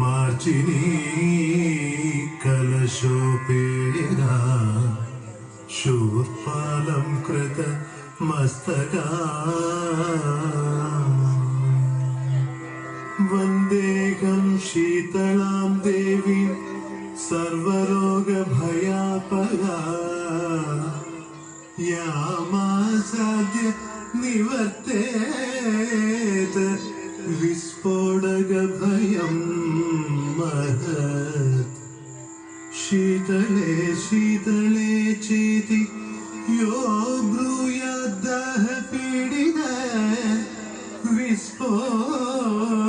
मार्चिनी कलशोपेदा शूर्पालं कृत मस्तका वन्देहं शीतलां देवीं सर्वरोगभयापगा यामासाद्य निवर्तेत विस्फोटकभयं महत् शीतले शीतले चेति यो ब्रूयाद्दाह पीडित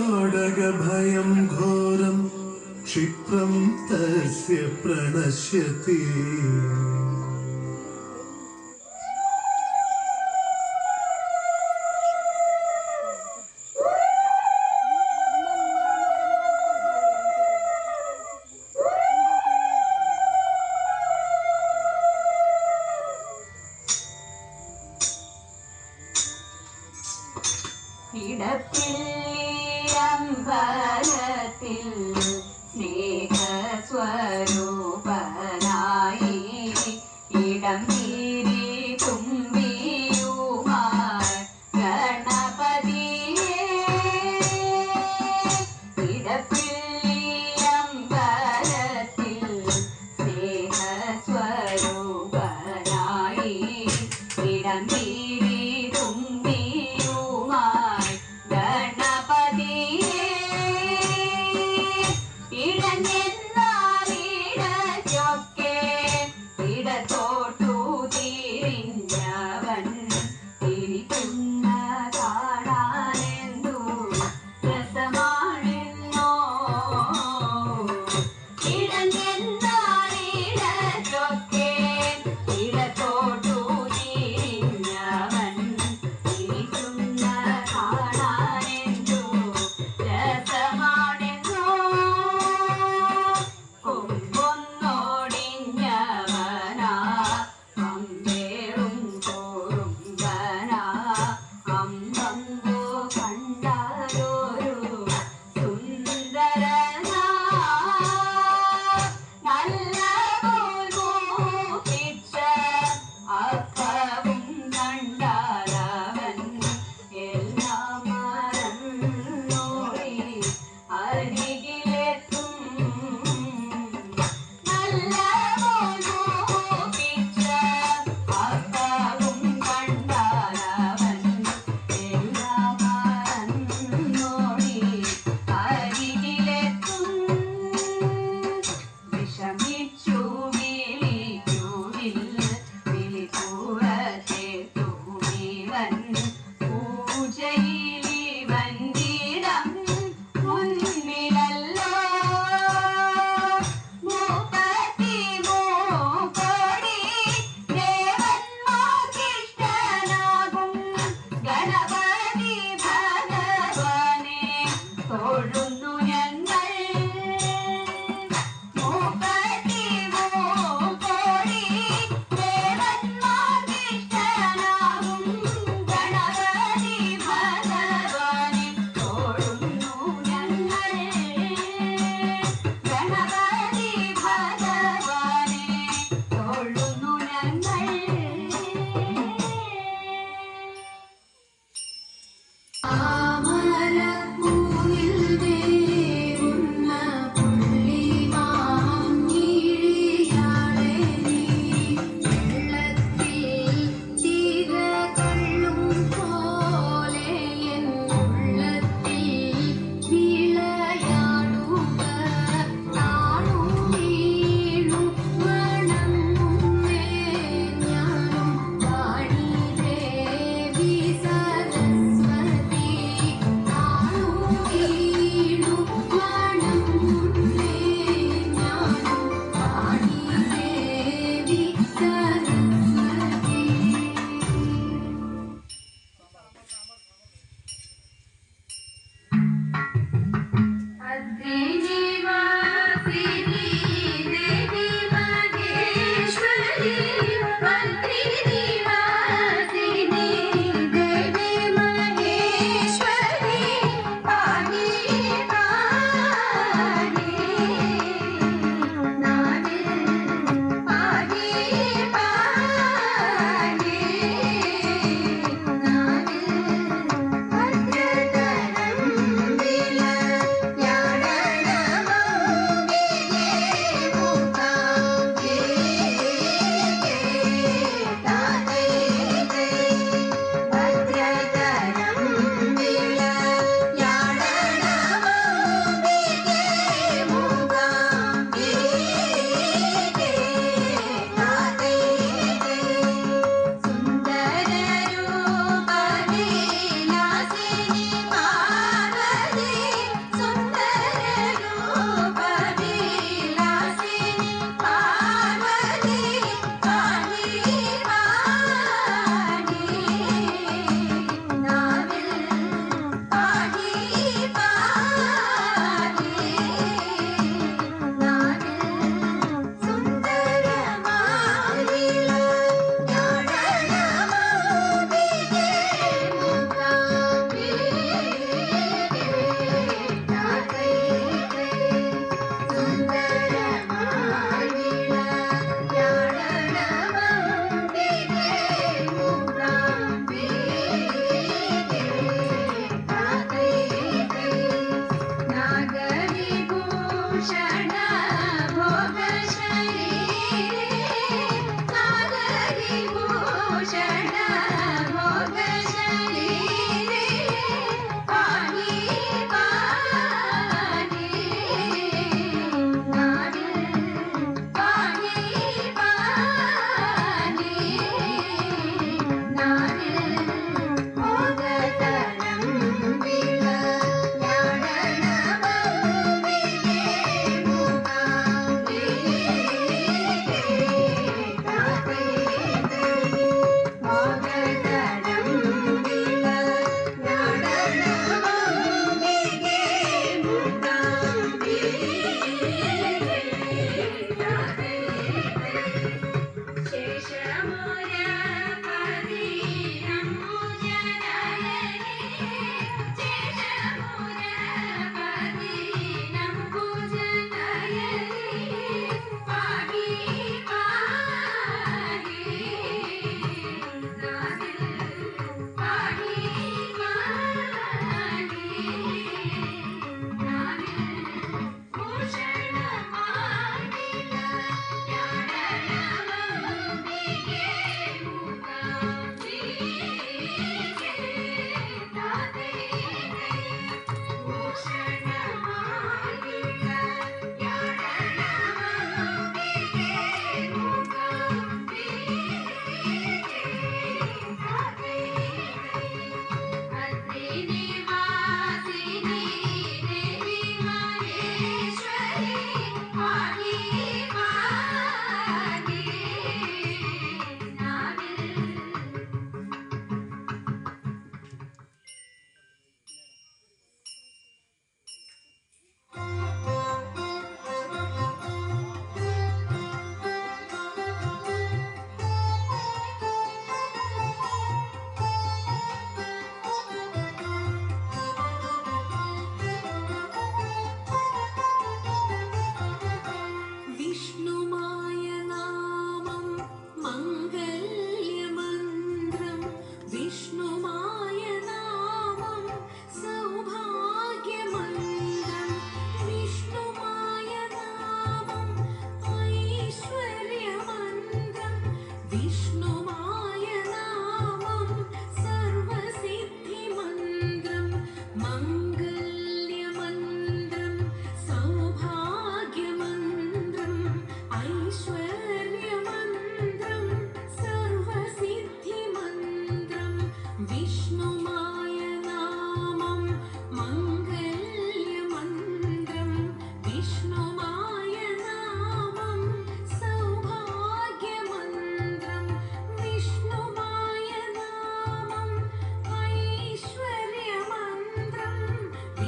विस्फोटकभयं घोरं क्षिप्रं तस्य प्रणश्यति അമ്പലത്തിൽ സ്നേഹസ്വരൂപനായി ഇടം തീരി തുമ്പിയുമായി ഗണപതിയെ ഇടപ്പിള്ളി അമ്പലത്തിൽ സ്നേഹസ്വരൂപനായി ഇടം തീരി തുമ്പിയുമായി ഗണപതിയെ ഇടഞ്ഞെന്നാലിട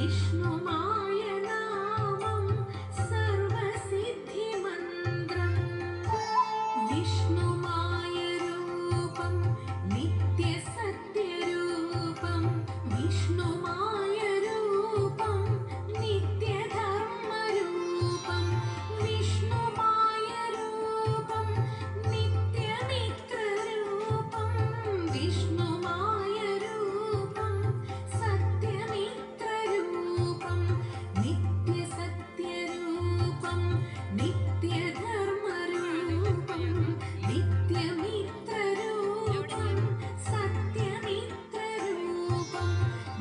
വിഷ്ണുമായ നാമം സർവസിദ്ധിമന്ത്രം വിഷ്ണുമായ രൂപം നിത്യസത്യരൂപം വിഷ്ണുമായ രൂപം നിത്യധർമ്മരൂപം വിഷ്ണുമായ രൂപം നിത്യമിത്രരൂപം വിഷ്ണുമായ രൂപം സത്യമിത്രരൂപം നിത്യസത്യരൂപം നിത്യധർമ്മരൂപം നിത്യമിത്രരൂപം സത്യമിത്രരൂപം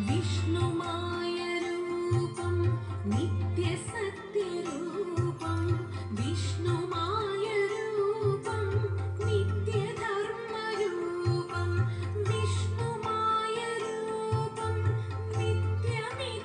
വിഷ്ണുമായ രൂപം നിത്യസത്യരൂപം വിഷ്ണുമായ രൂപം നിത്യധർമ്മരൂപം വിഷ്ണുമായ രൂപം നിത്യമിത്രരൂപം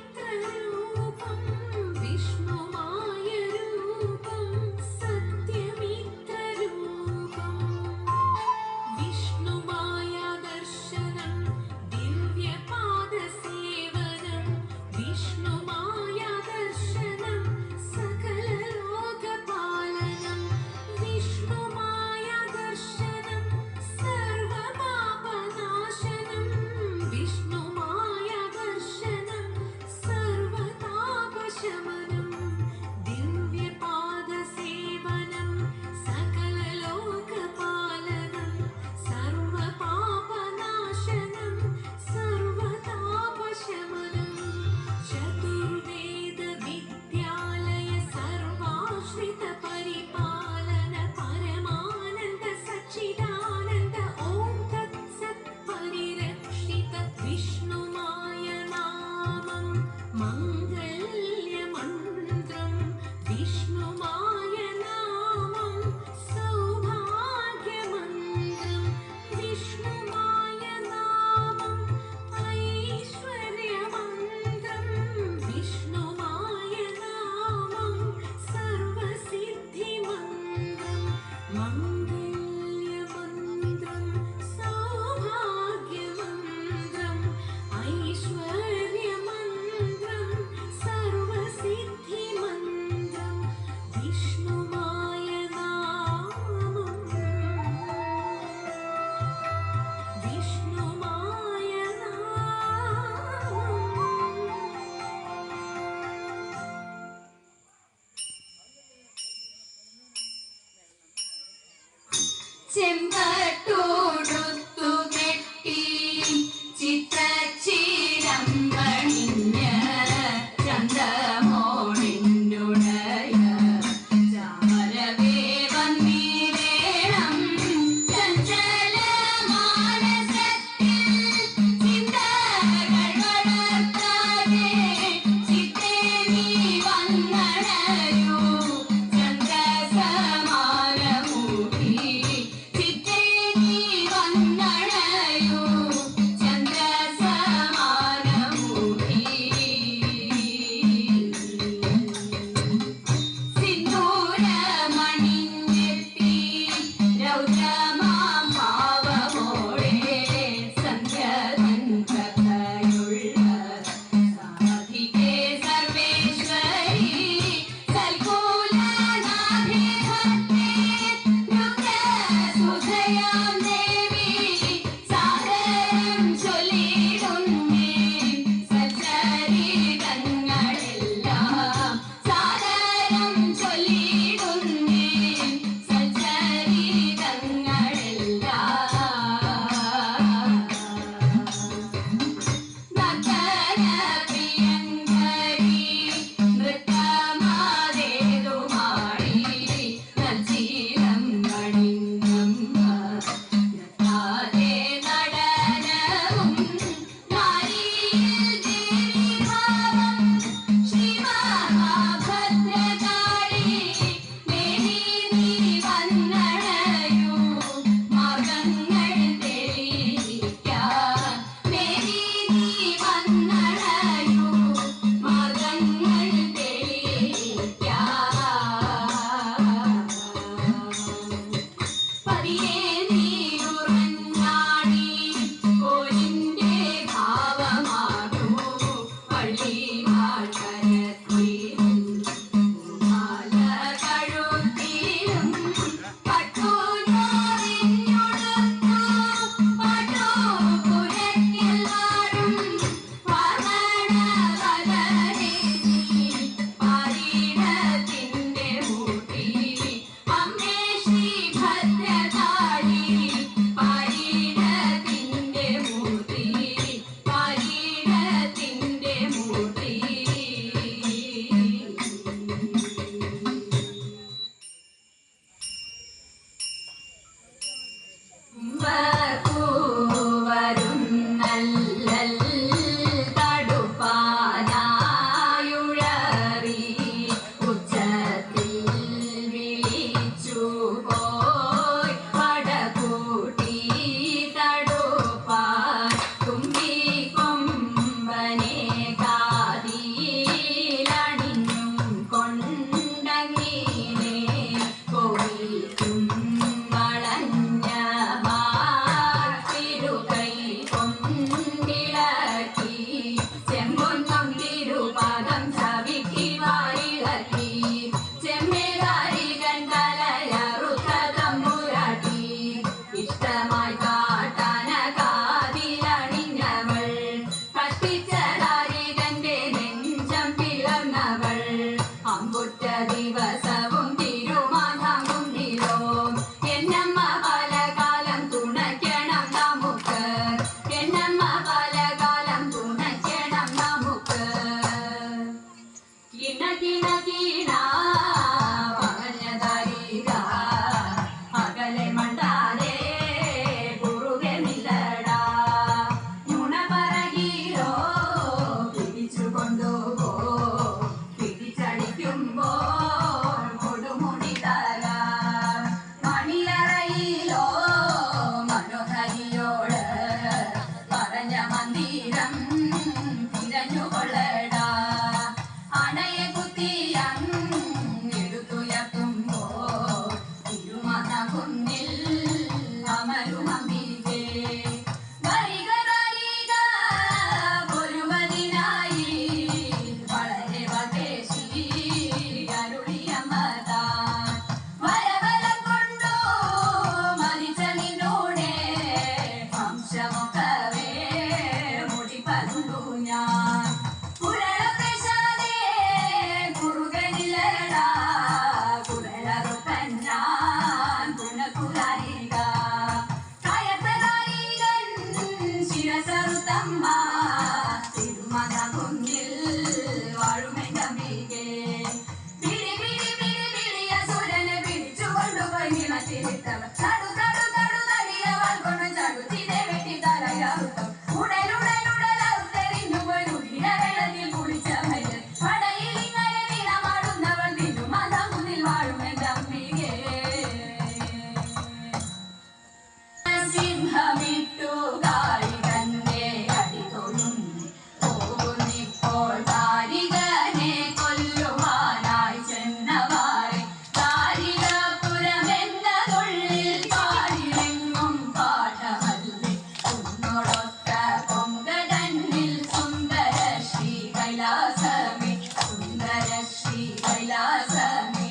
കാശി കൈലാസമേ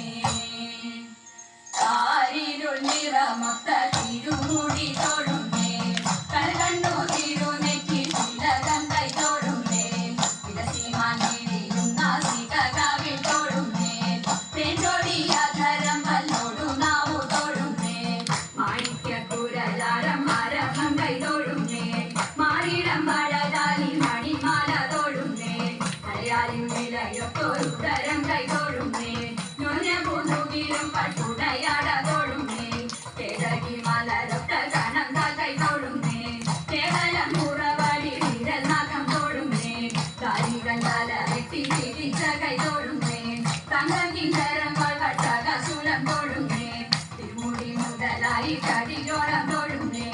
കാരിരുൾ നിറമൊത്ത തിരുമുടി തൊഴുന്നേ കൽകണ്ണു തിരുനെറ്റി തിലകം കൈ തൊഴുന്നേ ഇടസിമാനിടിയുന്ന സികകാവിൽ തൊഴുന്നേ തെഞ്ചൊടിയാധരം പല്ലോടു നാവു തൊഴുന്നേ മാണിക്യക്കുരലാരം മരഭം കൈ തൊഴുന്നേ മാറിടം മഴതാലി മണിമാല തൊഴുന്നേ അരയാലിൻ വിലയൊക്കൊരു തരം കൈ തൊഴുന്നേ ഞൊഞ്ഞപൂതുകിലും പട്ടുടയാട തൊഴുന്നേ കേരകി മലരൊത്ത കണം കൈ തൊഴുന്നേ കേവലം മുറവടി വീരനാഥം തൊഴുന്നേ കാരികണ്ടാല വെട്ടി തിരിച്ച കൈ തൊഴുന്നേ തങ്കകിങ്കരങ്ങൾ കട്ടകശൂലം തൊഴുന്നേ തിരുമുടി മുതലായി കടിയോളം തൊഴുന്നേ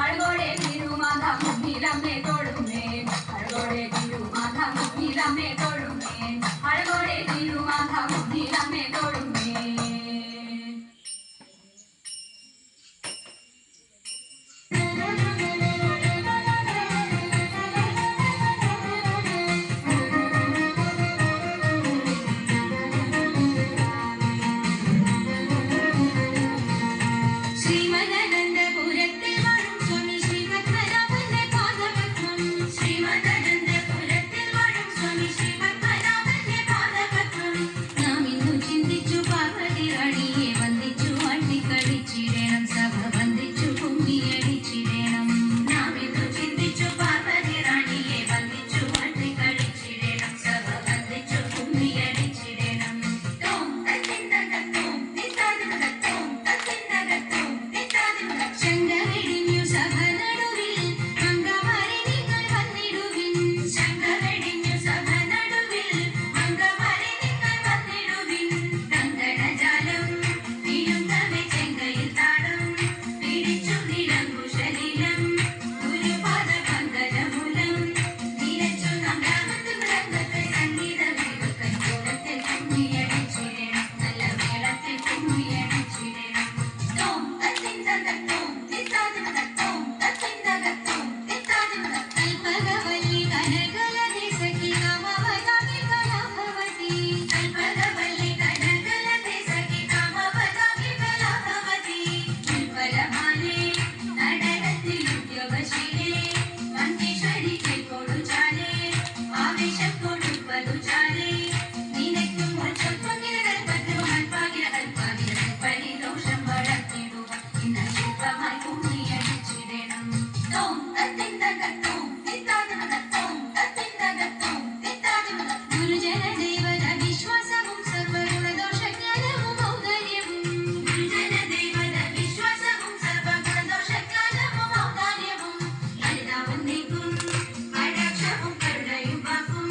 അഴകോടെ തിരുമാധ മുന്നിലമ്മേ തൊഴുന്നേ അഴകോടെ തിരുമാധ മുന്നിലമ്മേ തൊഴുന്നേ അഴകോടെ തിരുമാധ മുന്നിലമ്മേ തൊഴുന്നേ ശ്രീമദനന്ദപുരത്തിൽ വാഴും സ്വാമി ശ്രീപത്മനാഭന്റെ പാദപത്മം ശ്രീമദനന്ദപുരത്തിൽ വാഴും സ്വാമി ശ്രീപത്മനാഭന്റെ പാദപത്മം നാം ഇന്നു ചിന്തിച്ചു പാർവതി റാണിയെ വന്ദിച്ചു ആട്ടിക്കളിച്ചിടണം സഭ വന്ദിച്ചു കുമ്മിയടിച്ചിടണം നാം ഇന്നു ചിന്തിച്ചു പാർവതി റാണിയെ വന്ദിച്ചു ആട്ടിക്കളിച്ചിടണം സഭ വന്ദിച്ചു കുമ്മിയടിച്ചിടണം തോം തത്തിന്തകത്തോം നിത്താദിമകത്തോം തത്തിന്തകത്തോം ശങ്കവെടിഞ്ഞു സഭ നടുവിൽ മംഗമാരിനികൾ വന്നിടുവിൻ ശങ്കവെടിഞ്ഞു സഭ നടുവിൽ മംഗമാരിനികൾ വന്നിടുവിൻ കങ്കണജാലം വീഴുന്നവെ ചെങ്കയിൽ താളം പിടിച്ചു നിലങ്കുശലീലം ഗുരുപാദ കങ്കണമൂലം നിലച്ചു നാം രാമത്ത് മൃഗത്തെ സംഗീത വീടുക്കൻ കൂടത്തിൽ കുമ്മിയടിച്ചിടണം നല്ല മേളത്തിൽ കുമ്മിയടിച്ചിടണം തോം തത്തിന്തകത്തോം നിത്താദിമകത്തോം തത്തിന്തകത്തോം നിത്താദിമക കൽപകവല്ലി കനകലതി സഖി കാമവദാമി കലാഭവതി കൽപകവല്ലി കനകലതി സഖി കാമവദാമി കലാഭവതി ഉൽപ്പലമാലേ നടനത്തിൽ ഉദ്യോഗശീലേ മഞ്ചേശ്വരി കൊടുചാലേ ആവേശം കൊടുപ്പതു ചാലേ നിനക്കും ഒറ്റപ്പൊന്നിന കൽപ്പത്തിലും അൽപ്പാകിര കൽപ്പാകിര പരിദോഷം വളർത്തിടുക ഇന്ന ശില്പമായി കുമ്മിയടിച്ചിടണം തോം തത്തിന്തകത്തോം നിത്താദിമകത്തോം തത്തിന്തകത്തോം നിത്താദിമക ഗുരുജന ദേവത വിശ്വാസവും സർവഗുണദോഷജ്ഞാനവും ഔദാര്യവും ഗുരുജന ദേവത വിശ്വാസവും സർവഗുണദോഷജ്ഞാനവും ഔദാര്യവും ലളിതാവും നീക്കും കടാക്ഷവും കരുണയും വാക്കും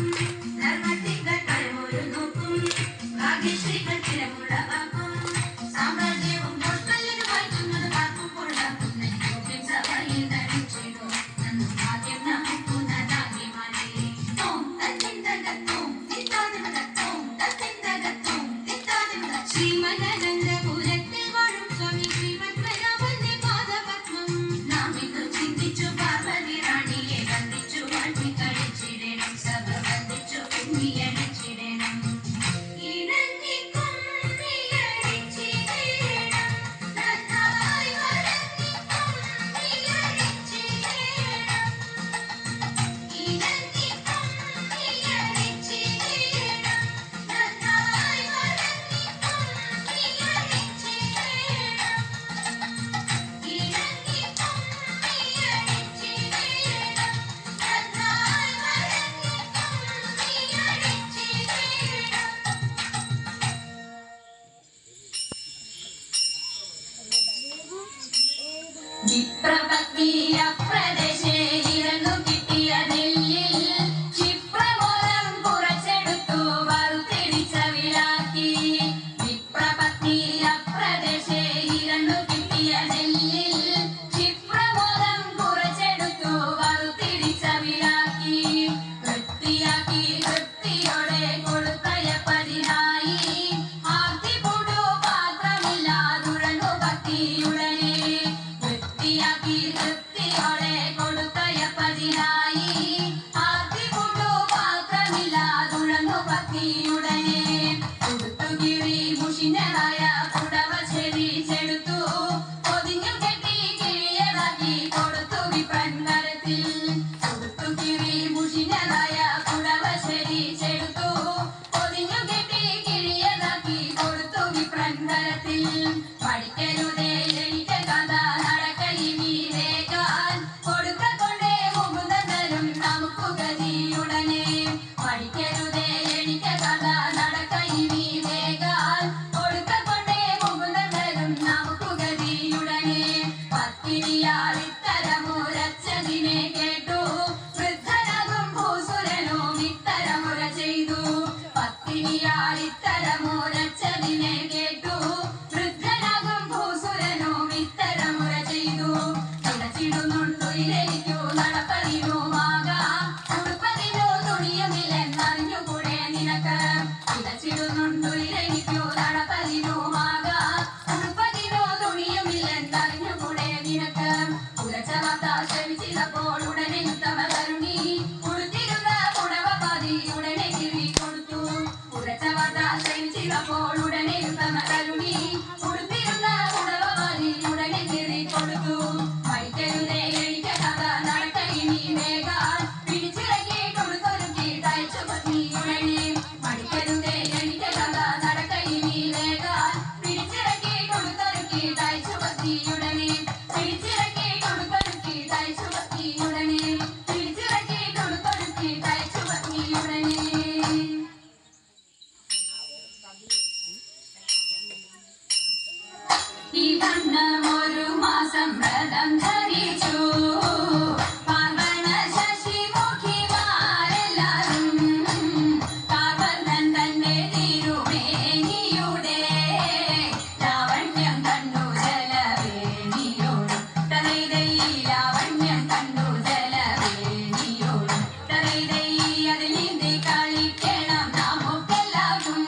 ധർമ്മത്തിങ്കൾ പരമൊരു നോക്കും ഭാഗ്യശ്രീകൾ ചിലമുളവാക്കും സാമ്രാജ്യവും ദോഷ്മല്യനും വായിക്കുന്നത് പാർക്കുമ്പോൾ വാക്കുന്ന യോഗ്യം സഭയിൽ നടിച്ചിടോ അന്ന് ഭാഗ്യം നമുക്കുന്നതാകിമാലേ തോം തത്തിന്തകത്തോം നിത്താദിമകത്തോം തത്തിന്തകത്തോം നിത്താദിമക ശ്രീമദനന്ദപുരത്തിൽ വാഴും സ്വാമി ശ്രീപത്മനാഭന്റെ പാദപത്മം നാം ഇന്നു ചിന്തിച്ചു പാർവതി റാണിയെ വന്ദിച്ചു ആട്ടിക്കളിച്ചിടണം സഭ വന്ദിച്ചു കുമ്മിയടിച്ചിടണം ഇണങ്ങി കുമ്മിയടിച്ചിടണം നന്നായി വരങ്ങി കുമ്മിയടിച്ചിടണം ഇണങ്ങി കുമ്മിയടിച്ചിടണം നന്നായി വരങ്ങി കുമ്മിയടിച്ചിടണം ഇണങ്ങി കുമ്മിയടിച്ചിടണം നന്നായി വരങ്ങി കുമ്മിയടിച്ചിടണം വിപ്രപത്നിയ പ്രദേശേ ഇരന്നു കിട്ടിയ നെല്ലിൽ ക്ഷിപ്രമോദം കുറച്ചെടുത്തു വറുത്തിടിച്ച വിളാക്കി വിപ്രപത്നിയ പ്രദേശേ ഇരന്നു കിട്ടിയ നെല്ലിൽ ക്ഷിപ്രമോദം കുറച്ചെടുത്തു വറുത്തിടിച്ച വിളാക്കി വൃത്തിയാക്കി വൃത്തിയോടെ കൊടുത്തയപ്പതിനായി ആർത്തിപൂടു പാത്രമില്ലാതുഴന്നു ഭക്തിയുടനെ വൃത്തിയാക്കി വൃത്തിയോടെ കൊടുത്തയപ്പതിനായി ആർത്തിപൂടു പാത്രമില്ലാതുഴന്നു ഭക്തിയുടനെ കഥാ നടക്കയിനി വേഗാൽ ഒടുക്കക്കൊണ്ടേ മുകുന്ദനും നമുക്ക് ഗതിയുടനെ പത്തിനിയാൽ ഇത്തരമുരച്ചതിനെ കേട്ടു വൃദ്ധനാകും ഭൂസുരനും ഇത്തരമുര ചെയ്തു പത്തിനിയാൽ ഇത്തരമുരച്ചതിനെ കേട്ടു വൃദ്ധനാകും ഭൂസുരനും ഇത്തരമുര ചെയ്തു തുടച്ചിടുന്നുണ്ടു ഇരയ്ക്കു നടപ്പതിനുമാകാം ഉടുപ്പതിനു തുണിയുമില്ലെന്നറിഞ്ഞുകൂടെ നിനക്ക് തുടച്ചിടുന്നുണ്ടു ഇരയ്ക്കു നടപ്പതിനുമാകാം ഉടുപ്പതിനു തുണിയുമില്ലെന്നറിഞ്ഞുകൂടെ നിനക്ക് ഉരച്ച വാർത്ത ശ്രമിച്ചപ്പോൾ ഉടനെ ഉത്തമ കരുണി ഉടുത്തിരുന്ന പുടവ പാതി ഉടനെ കീറി കൊടുത്തു ഉരച്ച വാർത്ത ശ്രമിച്ചപ്പോൾ ഉടനെ ഉത്തമ കരുണി ഉടുത്തിരുന്ന പുടവ പാതി ഉടനെ കീറി കൊടുത്തു മടിക്കരുതേ എനിക്ക് കഥ നടക്കയിനി വേഗാൽ പിടിച്ചിറക്കി കൊടുത്തൊരുക്കി തയ്ച്ചു പത്നിയുടനെ മടിക്കരുതേ എനിക്ക് കഥ നടക്കയിനി വേഗാൽ പിടിച്ചിറക്കി കൊടുത്തൊരുക്കി തയ്ച്ചു പത്നിയുടനെ പിടിച്ചിറക്കി കൊടുത്തൊരുക്കി തയ്ച്ചു പത്നിയുടനെ പിടിച്ചിറക്കി കൊടുത്തൊരുക്കി തയ്ച്ചു പത്നിയുടനെ ഈ വണ്ണം ഒരു മാസം വ്രതം ധരിച്ചു പാർവണ ശശിമുഖിമാരെല്ലാരും കാർവർദ്ധൻ തന്റെ തിരുമേനിയുടെ ലാവണ്യം കണ്ടു ജലവേണിയോടും തലൈതൈ ലാവണ്യം കണ്ടു ജലവേണിയോടും തലൈതൈ അതിൽ നീന്തി കളിക്കണം നമുക്കെല്ലാവർക്കും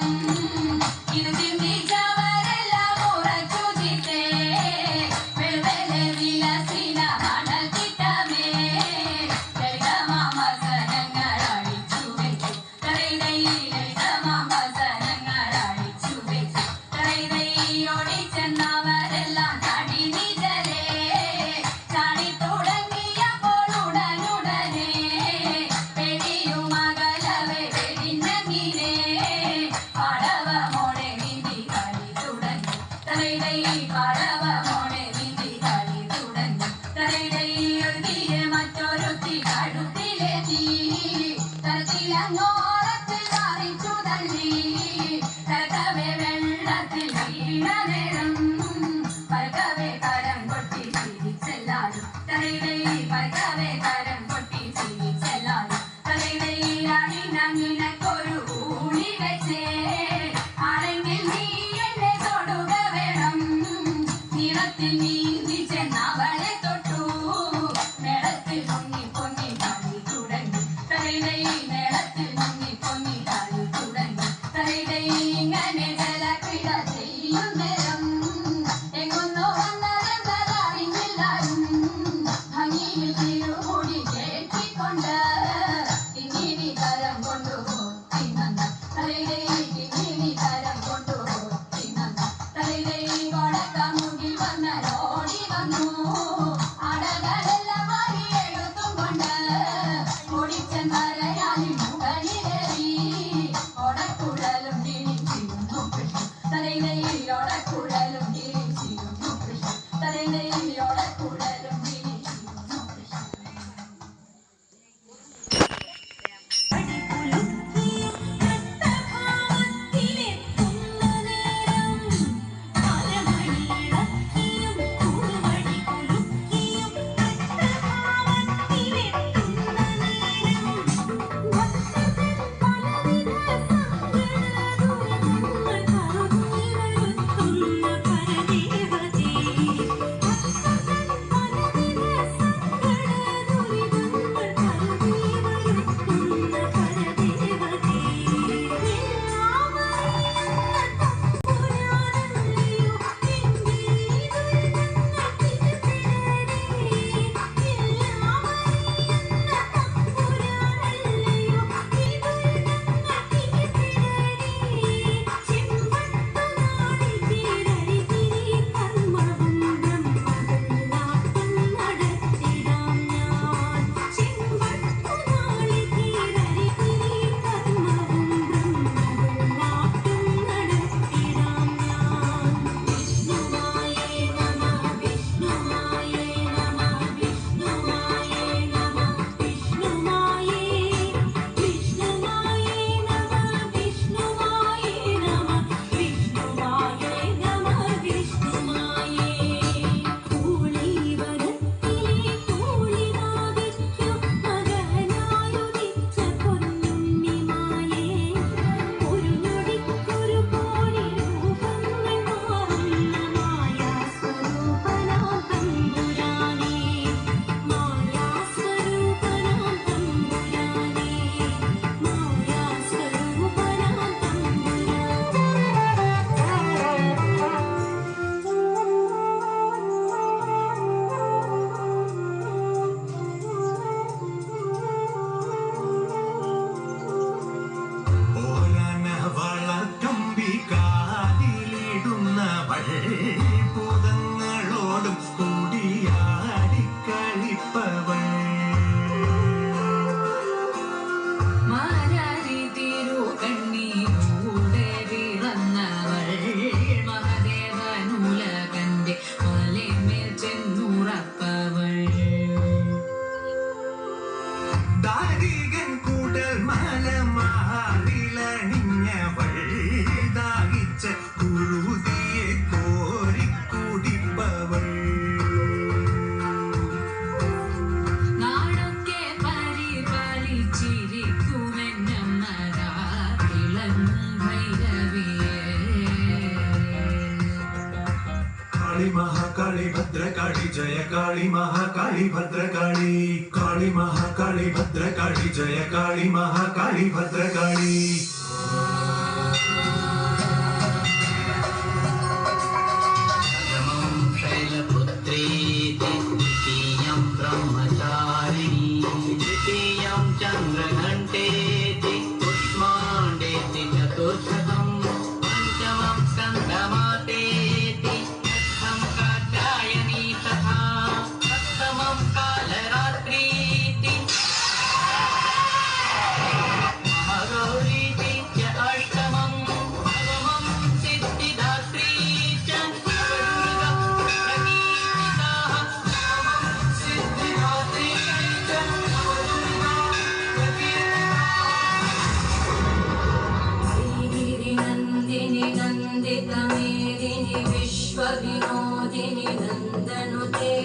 ഇത് ചിന്തിച്ചവരെല്ലാം ഉറച്ചു ചിത്തേ വെളുവെലെ വിലസിന മണൽ ചിട്ടമേ ലളിതമാമസനങ്ങൾ അടിച്ചു വെച്ചു തലൈതൈ ലളിതമാമസനങ്ങൾ അടിച്ചു വെച്ചു തലൈതൈ ഓടിച്ചെന്നവരെല്ലാം ചാടി നിജലേ ചാടി തുടങ്ങിയപ്പോൾ ഉടനുടനെ പെടിയുമകലവെ വെടിഞ്ഞങ്ങിനെ പടവമോടെ നീന്തി കളി തുടങ്ങി തലൈതൈ പടവമോടെ നീന്തി കളി തുടങ്ങി തലൈതൈ ഒരു തീരെ മറ്റൊരുത്തി കഴുത്തിലെത്തി തലത്തിലങ്ങോളത്തിൽ പറിച്ചു തള്ളി കരകവെ വെള്ളത്തിൽ വീണ നേരം പരകവെ കരം കൊട്ടി ചിരിച്ചെല്ലാരും തലൈതൈ പരകവെ കരം കൊട്ടി ചിരിച്ചെല്ലാരും തലൈതൈ അണിനങ്ങിനക്കൊരു ഊണി വെച്ചേ ആണെങ്കിൽ നീ എന്നെ തൊടുക വേണം നീളത്തിൽ നീന്തി ചെന്നവളെ തൊട്ടു മേളത്തിൽ പൊങ്ങി പൊങ്ങി കളി തുടങ്ങി തലൈതൈ മേളത്തിൽ പൊങ്ങി പൊങ്ങി കളി തുടങ്ങി തലൈതൈ महाकाली भद्रकाली जय काली महाकाली भद्रकाली काली महाकाली भद्रकाली जय काली महाकाली भद्रकाली शैलपुत्रीति द्वितीयं ब्रह्मचारिणी तृतीयं चन्द्रघण्टेति कुष्माण्डेति चतुर्थकं पञ्चमं स्कन्दमातेति षष्ठं कात्यायनी तथा सप्तमं कालरात्रीति महागौरीति च अष्टमं नवमं सिद्धिदात्री च नवदुर्गा प्रकीर्तिताः नवमं सिद्धिदात्री च नवदुर्गा प्रकीर्तिताः श्रीगिरिनन्दिनि नन्दितमेदिनि विश्वविनोदिनि नन्दनुते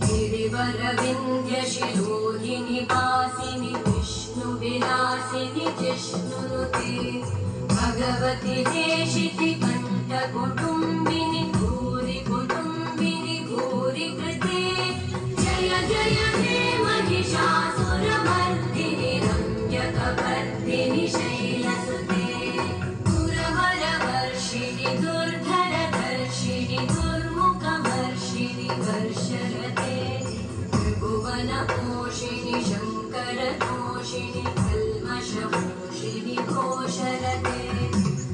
गिरिवरविन्ध्यशिरोधिनि वासिनि विष्णुविलासिनि जिष्णुनुते भगवति देशिति कण्ठकुटुम्बिनि भूरि कुटुम्बिनि भूरि कृते जय जय हे महिषासुरमर्दिनि रम्यकपर्दिनि शैलसुते दुरवरवर्षिणि दुर्धरदर्शिनि दुर्मुखवर्षिणि वर्षरते त्रिभुवनपोषिणि शङ्करतोषिणि कल्मषमोषिणि घोषरते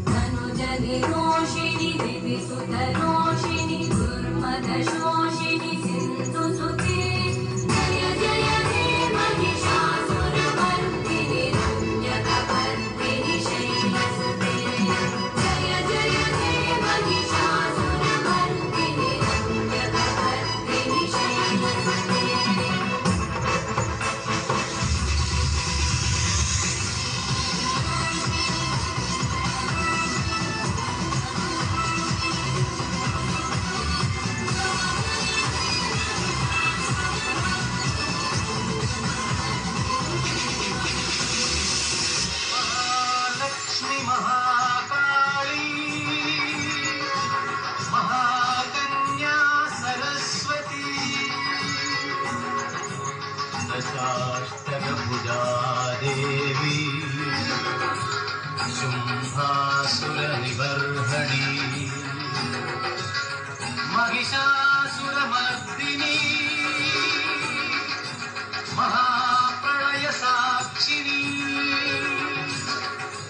धनुजनिरोषिणि दिविसुतरोषिणि दुर्मदशोषिणि सिन्धुसुते जय जय हे महिषासुरमर्दिनि रम्यकपर्दिनि शैलसुते जय जय हे महिषासुरमर्दिनि रम्यकपर्दिनि शैलसुते महालक्ष्मी महाकाली महाकन्या सरस्वती दशाष्टकभुजा देवी शुम्भासुरनिबर्हणि महिषासुरमर्दिनी महाप्रलयसाक्षिणी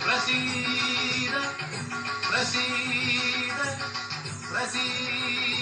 प्रसीद प्रसीद प्रसीद